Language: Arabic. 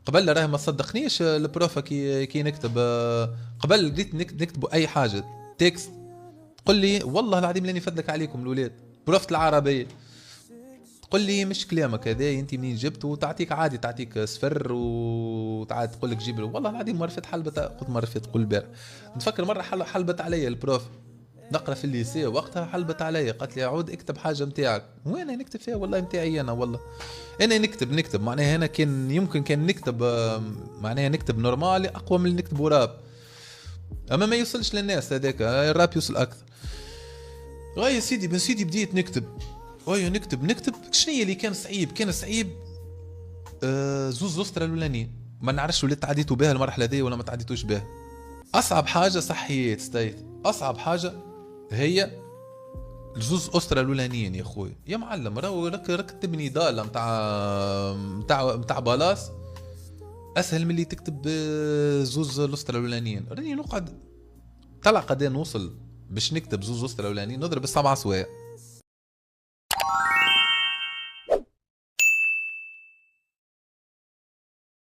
قبل راه ما صدقنيش البروفا كي نكتب قبل بديت نكتب اي حاجه تكست، تقول لي والله العظيم لاني فدلك عليكم الاولاد بروفة العربيه، تقول لي مش كلامك هذا انت منين جبت، وتعطيك عادي تعطيك صفر وتعاد تقول لك جيب والله العظيم مره فات حلبت، قلت مره فات قول البارح نتفكر مره حلبت عليا البروف، نقرا في الليسي وقتها حلبت عليا قالت لي عود اكتب حاجه نتاعك، وين نكتب فيها والله نتاعي انا والله، انا نكتب معناها انا كان يمكن كان نكتب معناها نكتب نورمال اقوى من اللي نكتب راب، اما ما يوصلش للناس هذاك الراب يوصل اكثر. يا سيدي بن سيدي بديت نكتب، نكتب شنو اللي كان صعيب، كان صعيب زوز لوسترا الاولانيين، ما نعرفش وليت تعديتوا بها المرحله دي ولا ما تعديتوش بها. اصعب حاجه صحيت ستيت، اصعب حاجه هي الزوز اسره الاولانيين يا خويا يا معلم، راهو راك تبني ضاله نتاع بالاس اسهل من اللي تكتب زوز الاسره الاولانيين، راني نقعد طلع قد نوصل باش نكتب زوز اسره الاولانيين نضرب السبع سوايع